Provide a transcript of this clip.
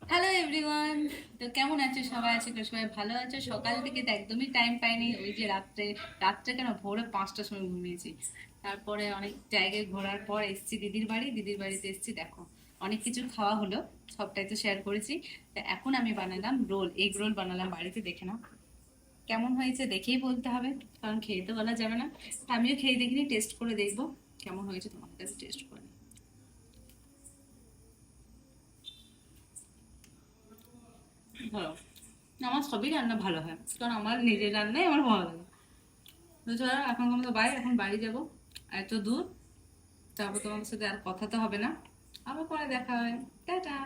Hello everyone. তো কেমন আছো সবাই? আছো তো সবাই ভালো আছো? সকাল থেকে তো একদমই টাইম পাইনি, ওই যে রাত্রে রাত্রে কেন ভোরে 5টার সময় ঘুমিয়েছি। তারপরে অনেক জায়গায় ঘোরার পর এসেছি দিদির বাড়ি, দিদির বাড়িতে এসেছি, দেখো অনেক কিছু খাওয়া হলো, সবটাই তো শেয়ার করেছি। তো এখন আমি বানালাম রোল, এগ রোল বানালাম বাড়িতে, দেখে নাও কেমন হয়েছে, দেখেই বলতে হবে, কারণ খেয়ে তো বলা যাবে না। তা আমিও খেয়ে দেখিনি, টেস্ট করে দেখবো কেমন হয়েছে, তোমাদের কাছে টেস্ট করে নিই। ভালো। আমার সবই রান্না ভালো হয়, কারণ আমার নিজের রান্নাই আমার ভালো লাগে। তো চলো, এখন আমরা বাড়ি, এখন বাড়ি যাবো, এত দূর, তারপর তোমাদের সাথে আর কথা তো হবে না, আবার পরে দেখা হয়। টাটা।